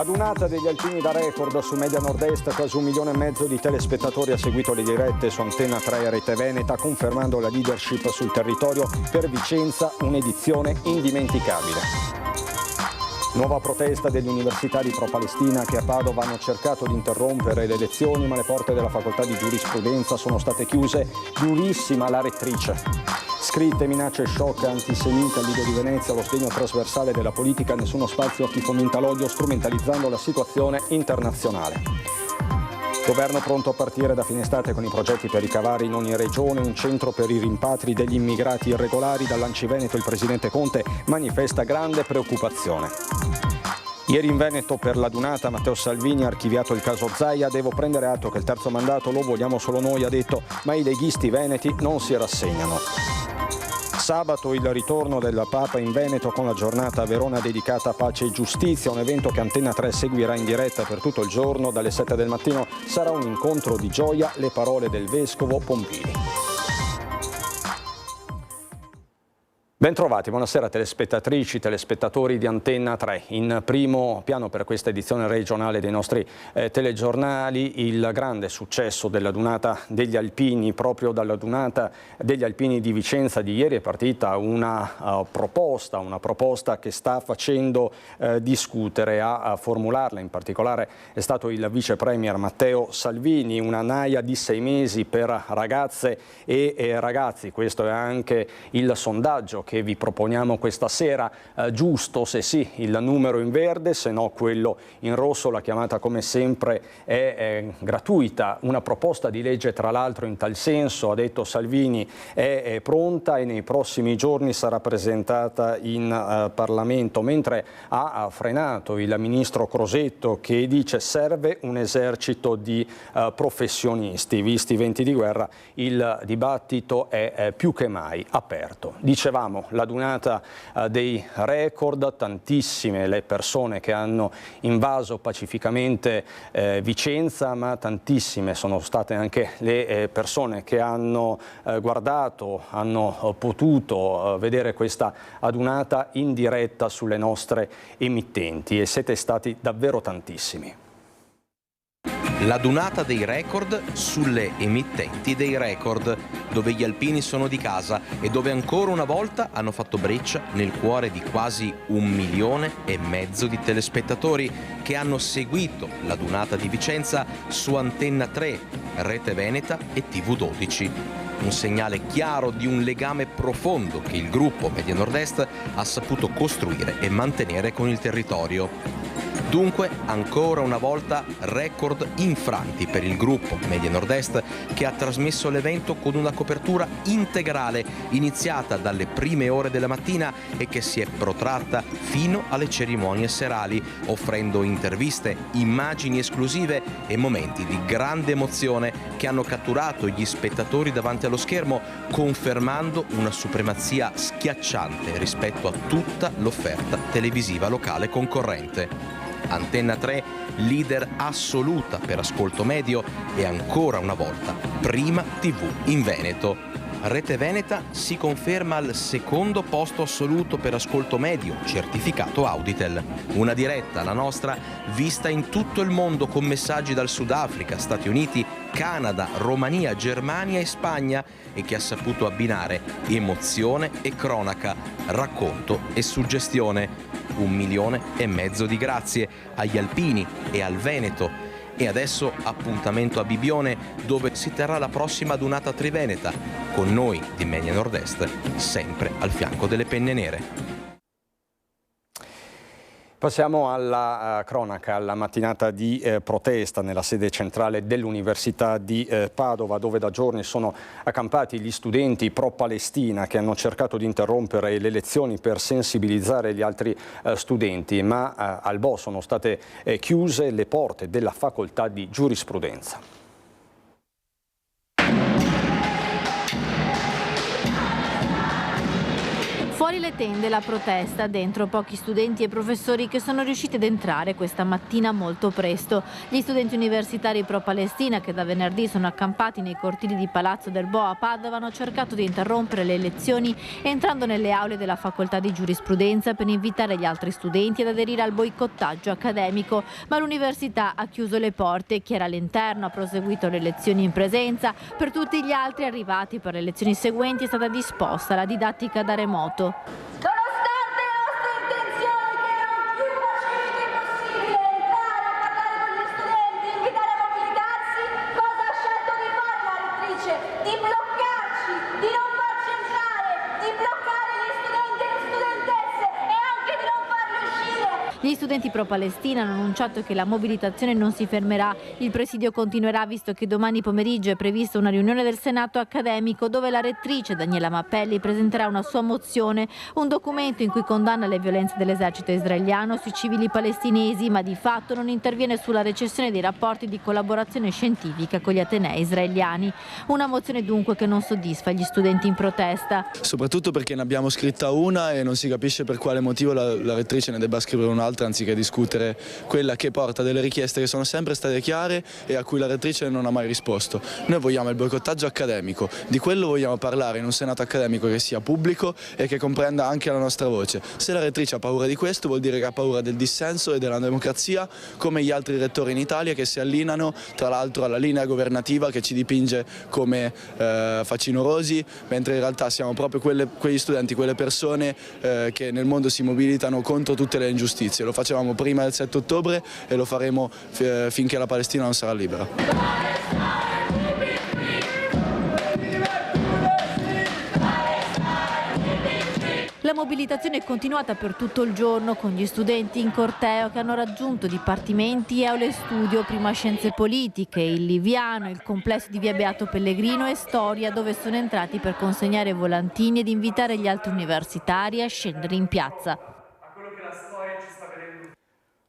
Adunata degli alpini da record su Media Nord-Est, quasi 1,5 milioni di telespettatori ha seguito le dirette su Antenna 3 e Rete Veneta, confermando la leadership sul territorio. Per Vicenza un'edizione indimenticabile. Nuova protesta degli universitari pro-Palestina che a Padova hanno cercato di interrompere le lezioni, ma le porte della facoltà di giurisprudenza sono state chiuse. Durissima la rettrice. Scritte, minacce, shock antisemite al Lido di Venezia, lo sdegno trasversale della politica, nessuno spazio a chi fomenta l'odio strumentalizzando la situazione internazionale. Governo pronto a partire da fine estate con i progetti per ricavare in ogni regione un centro per i rimpatri degli immigrati irregolari. Dall'Anciveneto il presidente Conte manifesta grande preoccupazione. Ieri in Veneto per l'adunata Matteo Salvini ha archiviato il caso Zaia. Devo prendere atto che il terzo mandato lo vogliamo solo noi, ha detto, ma i leghisti veneti non si rassegnano. Sabato il ritorno del Papa in Veneto con la giornata a Verona dedicata a pace e giustizia, un evento che Antenna 3 seguirà in diretta per tutto il giorno. Dalle 7 del mattino sarà un incontro di gioia, le parole del vescovo Pompili. Bentrovati, buonasera telespettatrici, telespettatori di Antenna 3. In primo piano per questa edizione regionale dei nostri telegiornali il grande successo dell'adunata degli alpini. Proprio dall'adunata degli alpini di Vicenza di ieri è partita una proposta che sta facendo discutere. A formularla in particolare è stato il vice premier Matteo Salvini, una naia di 6 mesi per ragazze e ragazzi. Questo è anche il sondaggio che vi proponiamo questa sera. Giusto se sì il numero in verde, se no quello in rosso. La chiamata come sempre è gratuita. Una proposta di legge tra l'altro in tal senso, ha detto Salvini, è pronta e nei prossimi giorni sarà presentata in Parlamento, mentre ha frenato il ministro Crosetto che dice serve un esercito di professionisti. Visti i venti di guerra il dibattito è più che mai aperto. Dicevamo l'adunata dei record, tantissime le persone che hanno invaso pacificamente Vicenza, ma tantissime sono state anche le persone che hanno guardato, hanno potuto vedere questa adunata in diretta sulle nostre emittenti e siete stati davvero tantissimi. L'adunata dei record sulle emittenti dei record, dove gli alpini sono di casa e dove ancora una volta hanno fatto breccia nel cuore di quasi 1,5 milioni di telespettatori che hanno seguito l'adunata di Vicenza su Antenna 3, Rete Veneta e TV12. Un segnale chiaro di un legame profondo che il gruppo Media Nord-Est ha saputo costruire e mantenere con il territorio. Dunque, ancora una volta, record infranti per il gruppo Media Nord-Est che ha trasmesso l'evento con una copertura integrale iniziata dalle prime ore della mattina e che si è protratta fino alle cerimonie serali, offrendo interviste, immagini esclusive e momenti di grande emozione che hanno catturato gli spettatori davanti allo schermo, confermando una supremazia schiacciante rispetto a tutta l'offerta televisiva locale concorrente. Antenna 3, leader assoluta per ascolto medio e ancora una volta prima TV in Veneto. Rete Veneta si conferma al secondo posto assoluto per ascolto medio, certificato Auditel. Una diretta, la nostra, vista in tutto il mondo con messaggi dal Sudafrica, Stati Uniti, Canada, Romania, Germania e Spagna e che ha saputo abbinare emozione e cronaca, racconto e suggestione. 1,5 milioni di grazie agli alpini e al Veneto. E adesso appuntamento a Bibione, dove si terrà la prossima adunata triveneta, con noi di Media Nord-Est, sempre al fianco delle penne nere. Passiamo alla cronaca, alla mattinata di protesta nella sede centrale dell'Università di Padova, dove da giorni sono accampati gli studenti pro-Palestina che hanno cercato di interrompere le lezioni per sensibilizzare gli altri studenti, ma al BO sono state chiuse le porte della facoltà di giurisprudenza. Fuori Fuori le tende la protesta, dentro pochi studenti e professori che sono riusciti ad entrare questa mattina molto presto. Gli studenti universitari pro-Palestina che da venerdì sono accampati nei cortili di Palazzo del Bo a Padova hanno cercato di interrompere le lezioni entrando nelle aule della facoltà di giurisprudenza per invitare gli altri studenti ad aderire al boicottaggio accademico, ma l'università ha chiuso le porte. Chi era all'interno ha proseguito le lezioni in presenza. Per tutti gli altri arrivati per le lezioni seguenti è stata disposta la didattica da remoto. Nonostante le nostre intenzioni che erano più pacifiche possibile, entrare a parlare con gli studenti, invitare a mobilitarsi, cosa ha scelto di fare la rettrice? Di bloccarci, di non farci entrare, di bloccare gli studenti e le studentesse e anche di non farli uscire. Gli studenti pro-Palestina hanno annunciato che la mobilitazione non si fermerà. Il presidio continuerà visto che domani pomeriggio è prevista una riunione del Senato accademico dove la rettrice Daniela Mappelli presenterà una sua mozione, un documento in cui condanna le violenze dell'esercito israeliano sui civili palestinesi, ma di fatto non interviene sulla recessione dei rapporti di collaborazione scientifica con gli atenei israeliani. Una mozione dunque che non soddisfa gli studenti in protesta. Soprattutto perché ne abbiamo scritta una e non si capisce per quale motivo la rettrice ne debba scrivere un'altra anziché discutere quella che porta delle richieste che sono sempre state chiare e a cui la rettrice non ha mai risposto. Noi vogliamo il boicottaggio accademico, di quello vogliamo parlare in un senato accademico che sia pubblico e che comprenda anche la nostra voce. Se la rettrice ha paura di questo vuol dire che ha paura del dissenso e della democrazia, come gli altri rettori in Italia che si allineano tra l'altro alla linea governativa che ci dipinge come facinorosi, mentre in realtà siamo proprio quegli studenti, quelle persone che nel mondo si mobilitano contro tutte le ingiustizie. Lo facevamo prima del 7 ottobre e lo faremo finché la Palestina non sarà libera. La mobilitazione è continuata per tutto il giorno con gli studenti in corteo che hanno raggiunto dipartimenti e aule studio, prima scienze politiche, il Liviano, il complesso di via Beato Pellegrino e Storia, dove sono entrati per consegnare volantini ed invitare gli altri universitari a scendere in piazza.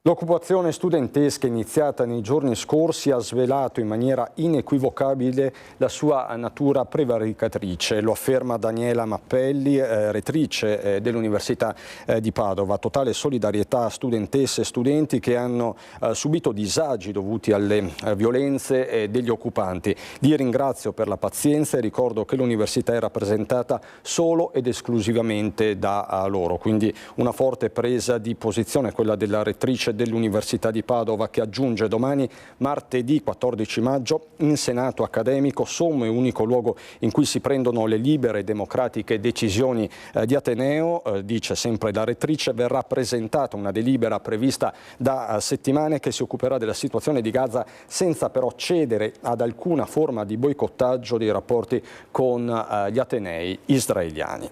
L'occupazione studentesca iniziata nei giorni scorsi ha svelato in maniera inequivocabile la sua natura prevaricatrice, lo afferma Daniela Mappelli, rettrice dell'Università di Padova. Totale solidarietà a studentesse e studenti che hanno subito disagi dovuti alle violenze degli occupanti. Li ringrazio per la pazienza e ricordo che l'Università è rappresentata solo ed esclusivamente da loro, quindi una forte presa di posizione quella della rettrice dell'Università di Padova, che aggiunge domani, martedì 14 maggio, in Senato accademico, sommo e unico luogo in cui si prendono le libere e democratiche decisioni di Ateneo, dice sempre la rettrice, verrà presentata una delibera prevista da settimane che si occuperà della situazione di Gaza senza però cedere ad alcuna forma di boicottaggio dei rapporti con gli atenei israeliani.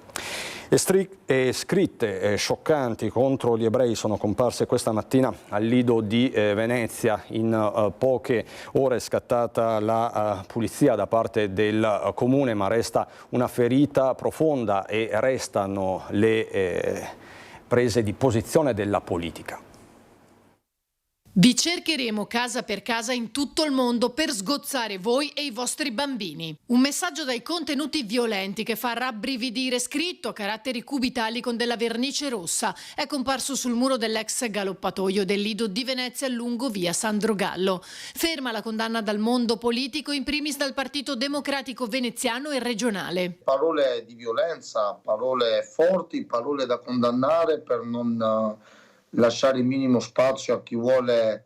E scritte scioccanti contro gli ebrei sono comparse questa mattina al Lido di Venezia. In poche ore è scattata la pulizia da parte del comune, ma resta una ferita profonda e restano le prese di posizione della politica. Vi cercheremo casa per casa in tutto il mondo per sgozzare voi e i vostri bambini. Un messaggio dai contenuti violenti che fa rabbrividire, scritto a caratteri cubitali con della vernice rossa. È comparso sul muro dell'ex galoppatoio del Lido di Venezia lungo via Sandro Gallo. Ferma la condanna dal mondo politico, in primis dal Partito Democratico veneziano e regionale. Parole di violenza, parole forti, parole da condannare per non lasciare il minimo spazio a chi vuole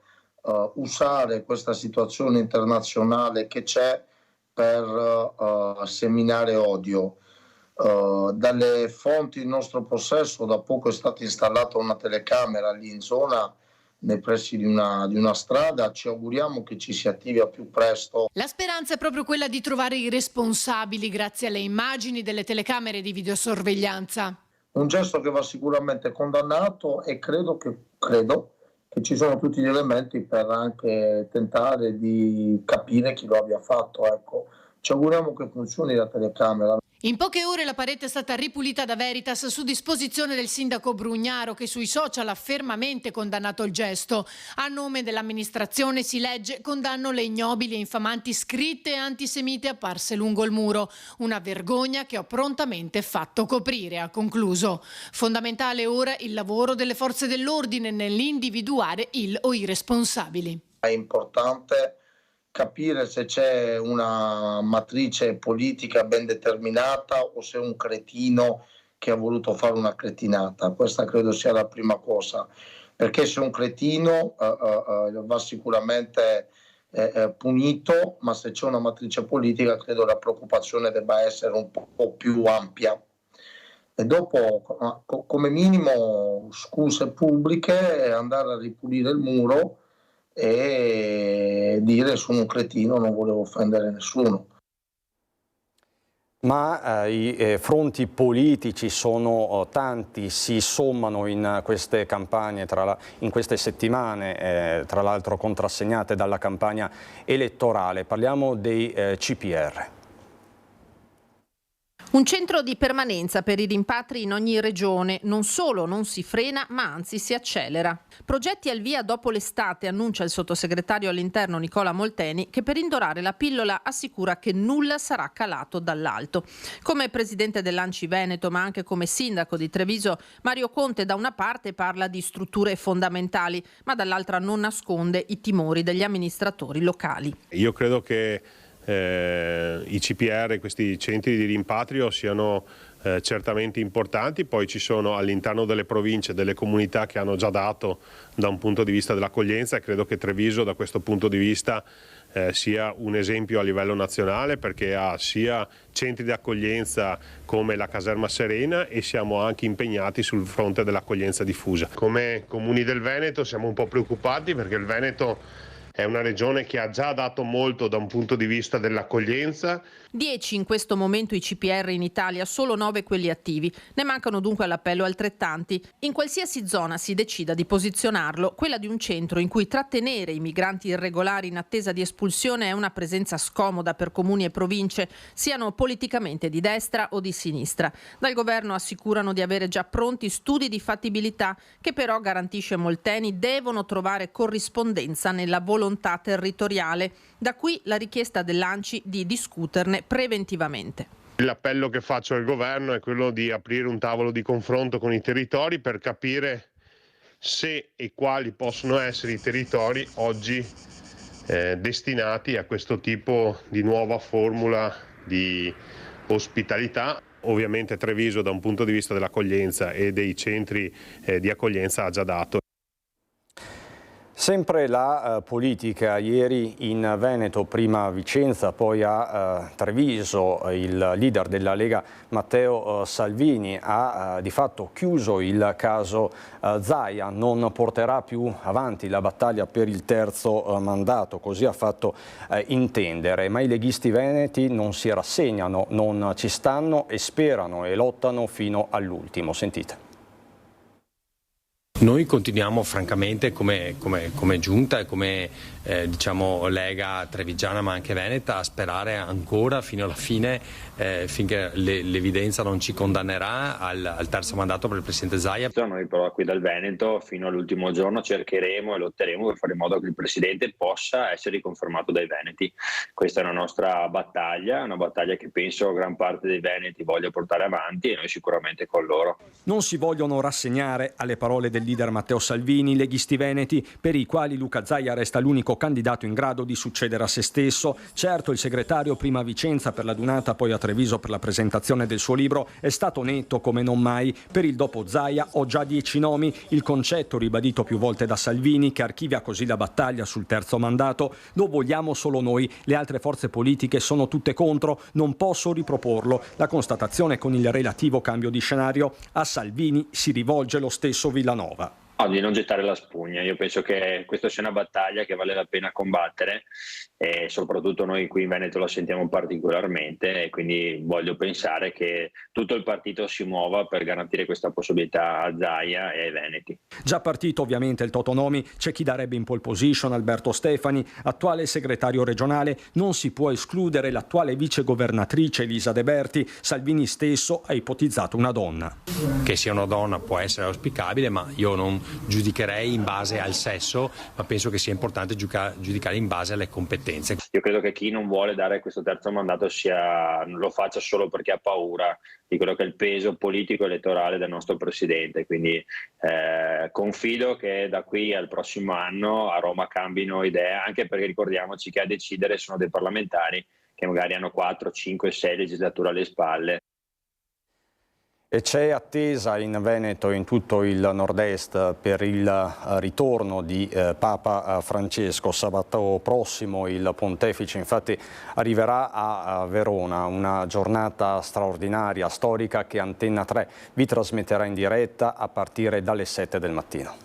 usare questa situazione internazionale che c'è per seminare odio. Dalle fonti in nostro possesso da poco è stata installata una telecamera lì in zona nei pressi di una strada, ci auguriamo che ci si attivi a più presto. La speranza è proprio quella di trovare i responsabili grazie alle immagini delle telecamere di videosorveglianza. Un gesto che va sicuramente condannato e credo che ci sono tutti gli elementi per anche tentare di capire chi lo abbia fatto. Ecco. Ci auguriamo che funzioni la telecamera. In poche ore la parete è stata ripulita da Veritas su disposizione del sindaco Brugnaro, che sui social ha fermamente condannato il gesto. A nome dell'amministrazione, si legge: condanno le ignobili e infamanti scritte antisemite apparse lungo il muro. Una vergogna che ho prontamente fatto coprire, ha concluso. Fondamentale ora il lavoro delle forze dell'ordine nell'individuare il o i responsabili. È importante capire se c'è una matrice politica ben determinata o se è un cretino che ha voluto fare una cretinata. Questa credo sia la prima cosa, perché se è un cretino va sicuramente punito, ma se c'è una matrice politica credo la preoccupazione debba essere un po' più ampia. E dopo, come minimo, scuse pubbliche, andare a ripulire il muro e dire: sono un cretino, non volevo offendere nessuno. Ma i fronti politici sono tanti, si sommano in queste campagne, in queste settimane, tra l'altro contrassegnate dalla campagna elettorale. Parliamo dei CPR. Un centro di permanenza per i rimpatri in ogni regione. Non solo non si frena, ma anzi si accelera. Progetti al via dopo l'estate, annuncia il sottosegretario all'interno Nicola Molteni, che per indorare la pillola assicura che nulla sarà calato dall'alto. Come presidente dell'ANCI Veneto, ma anche come sindaco di Treviso, Mario Conte da una parte parla di strutture fondamentali, ma dall'altra non nasconde i timori degli amministratori locali. Io credo che i CPR, questi centri di rimpatrio, siano certamente importanti. Poi ci sono all'interno delle province delle comunità che hanno già dato da un punto di vista dell'accoglienza, e credo che Treviso da questo punto di vista sia un esempio a livello nazionale, perché ha sia centri di accoglienza come la Caserma Serena, e siamo anche impegnati sul fronte dell'accoglienza diffusa. Come comuni del Veneto siamo un po' preoccupati, perché il Veneto è una regione che ha già dato molto da un punto di vista dell'accoglienza. 10 in questo momento i CPR in Italia, solo 9 quelli attivi. Ne mancano dunque all'appello altrettanti. In qualsiasi zona si decida di posizionarlo, quella di un centro in cui trattenere i migranti irregolari in attesa di espulsione è una presenza scomoda per comuni e province, siano politicamente di destra o di sinistra. Dal governo assicurano di avere già pronti studi di fattibilità che però, garantisce Molteni, devono trovare corrispondenza nella volontà territoriale. Da qui la richiesta dell'ANCI di discuterne preventivamente. L'appello che faccio al governo è quello di aprire un tavolo di confronto con i territori per capire se e quali possono essere i territori oggi destinati a questo tipo di nuova formula di ospitalità. Ovviamente Treviso da un punto di vista dell'accoglienza e dei centri di accoglienza ha già dato. Sempre la politica, ieri in Veneto, prima a Vicenza, poi a Treviso, il leader della Lega Matteo Salvini ha di fatto chiuso il caso Zaia, non porterà più avanti la battaglia per il terzo mandato, così ha fatto intendere, ma i leghisti veneti non si rassegnano, non ci stanno e sperano e lottano fino all'ultimo. Sentite. Noi continuiamo francamente come giunta e come diciamo Lega trevigiana ma anche veneta a sperare ancora fino alla fine, finché l'evidenza non ci condannerà al terzo mandato per il Presidente Zaia. Noi però qui dal Veneto fino all'ultimo giorno cercheremo e lotteremo per fare in modo che il Presidente possa essere riconfermato dai veneti. Questa è una nostra battaglia, una battaglia che penso gran parte dei veneti voglia portare avanti, e noi sicuramente con loro. Non si vogliono rassegnare alle parole del leader Matteo Salvini, i leghisti veneti, per i quali Luca Zaia resta l'unico candidato in grado di succedere a se stesso. Certo, il segretario prima a Vicenza per la Dunata, poi a Treviso per la presentazione del suo libro, è stato netto come non mai. Per il dopo Zaia ho già 10 nomi, il concetto ribadito più volte da Salvini, che archivia così la battaglia sul terzo mandato: lo vogliamo solo noi, le altre forze politiche sono tutte contro, non posso riproporlo. La constatazione con il relativo cambio di scenario: a Salvini si rivolge lo stesso Villanova. Di non gettare la spugna. Io penso che questa sia una battaglia che vale la pena combattere e soprattutto noi qui in Veneto la sentiamo particolarmente, e quindi voglio pensare che tutto il partito si muova per garantire questa possibilità a Zaia e ai veneti. Già partito ovviamente il Totonomi, c'è chi darebbe in pole position Alberto Stefani, attuale segretario regionale. Non si può escludere l'attuale vicegovernatrice Elisa De Berti. Salvini stesso ha ipotizzato una donna. Che sia una donna può essere auspicabile, ma io non giudicherei in base al sesso, ma penso che sia importante giudicare in base alle competenze. Io credo che chi non vuole dare questo terzo mandato lo faccia solo perché ha paura di quello che è il peso politico e elettorale del nostro Presidente, quindi confido che da qui al prossimo anno a Roma cambino idea, anche perché ricordiamoci che a decidere sono dei parlamentari che magari hanno 4, 5, 6 legislature alle spalle. E c'è attesa in Veneto e in tutto il nord-est per il ritorno di Papa Francesco. Sabato prossimo il pontefice infatti arriverà a Verona, una giornata straordinaria, storica, che Antenna 3 vi trasmetterà in diretta a partire dalle 7 del mattino.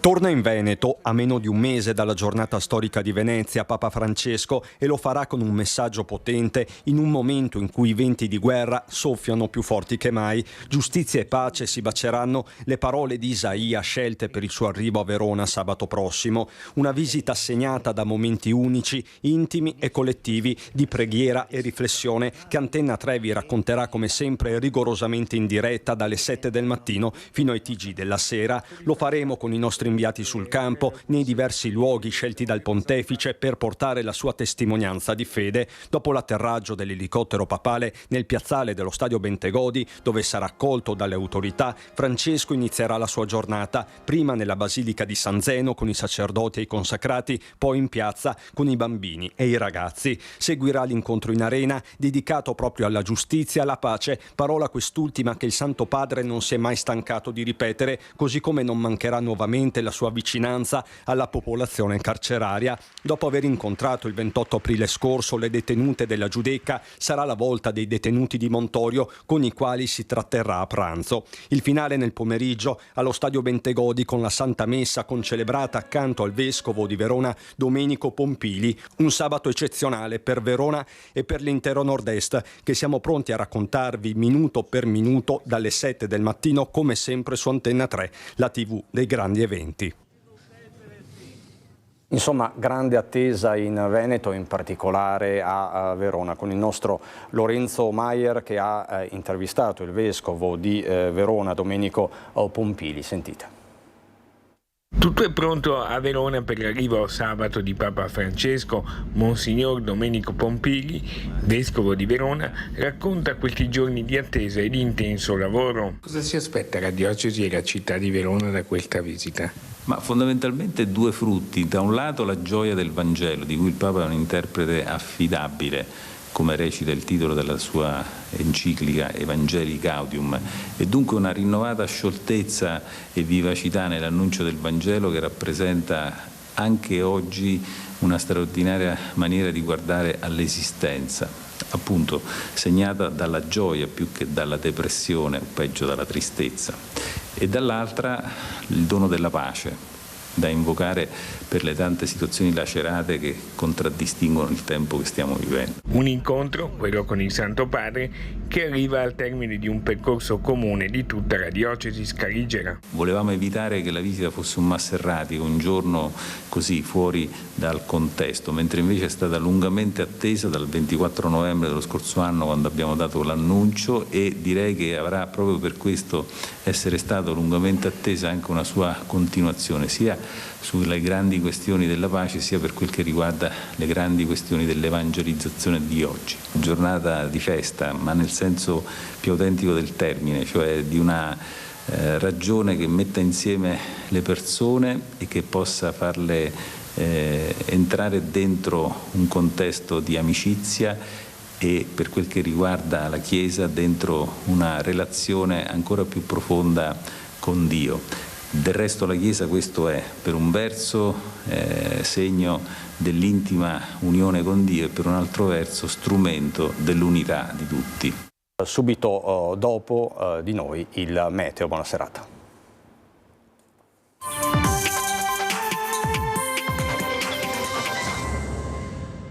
Torna in Veneto a meno di un mese dalla giornata storica di Venezia Papa Francesco, e lo farà con un messaggio potente in un momento in cui i venti di guerra soffiano più forti che mai. Giustizia e pace si baceranno, le parole di Isaia scelte per il suo arrivo a Verona sabato prossimo. Una visita segnata da momenti unici, intimi e collettivi, di preghiera e riflessione, che Antenna 3 vi racconterà come sempre rigorosamente in diretta dalle 7 del mattino fino ai TG della sera. Lo faremo con i nostri inviati sul campo nei diversi luoghi scelti dal pontefice per portare la sua testimonianza di fede. Dopo l'atterraggio dell'elicottero papale nel piazzale dello stadio Bentegodi, dove sarà accolto dalle autorità, Francesco inizierà la sua giornata prima nella basilica di San Zeno con i sacerdoti e i consacrati, poi in piazza con i bambini e i ragazzi. Seguirà l'incontro in arena dedicato proprio alla giustizia e alla pace, parola quest'ultima che il Santo Padre non si è mai stancato di ripetere, così come non mancherà nuovamente la sua vicinanza alla popolazione carceraria. Dopo aver incontrato il 28 aprile scorso le detenute della Giudecca, sarà la volta dei detenuti di Montorio, con i quali si tratterrà a pranzo. Il finale nel pomeriggio allo stadio Bentegodi con la Santa Messa concelebrata accanto al vescovo di Verona Domenico Pompili. Un sabato eccezionale per Verona e per l'intero nord-est, che siamo pronti a raccontarvi minuto per minuto dalle 7 del mattino, come sempre su Antenna 3, la TV dei grandi eventi. Insomma, grande attesa in Veneto, in particolare a Verona, con il nostro Lorenzo Maier che ha intervistato il vescovo di Verona, Domenico Pompili. Sentite. Tutto è pronto a Verona per l'arrivo sabato di Papa Francesco. Monsignor Domenico Pompili, vescovo di Verona, racconta questi giorni di attesa e di intenso lavoro. Cosa si aspetta la diocesi e la città di Verona da questa visita? Ma fondamentalmente due frutti: da un lato la gioia del Vangelo, di cui il Papa è un interprete affidabile, come recita il titolo della sua enciclica Evangelii Gaudium, e dunque una rinnovata scioltezza e vivacità nell'annuncio del Vangelo, che rappresenta anche oggi una straordinaria maniera di guardare all'esistenza, appunto segnata dalla gioia più che dalla depressione o peggio dalla tristezza, e dall'altra il dono della pace, da invocare per le tante situazioni lacerate che contraddistinguono il tempo che stiamo vivendo. Un incontro, quello con il Santo Padre, che arriva al termine di un percorso comune di tutta la diocesi scaligera. Volevamo evitare che la visita fosse un masserratico, un giorno così fuori dal contesto, mentre invece è stata lungamente attesa dal 24 novembre dello scorso anno, quando abbiamo dato l'annuncio, e direi che avrà proprio per questo essere stato lungamente attesa anche una sua continuazione, sia sulle grandi questioni della pace, sia per quel che riguarda le grandi questioni dell'evangelizzazione di oggi. Giornata di festa, ma nel senso più autentico del termine, cioè di una ragione che metta insieme le persone e che possa farle entrare dentro un contesto di amicizia, e per quel che riguarda la Chiesa dentro una relazione ancora più profonda con Dio. Del resto la Chiesa questo è: per un verso segno dell'intima unione con Dio, e per un altro verso strumento dell'unità di tutti. subito dopo di noi il meteo. Buona serata.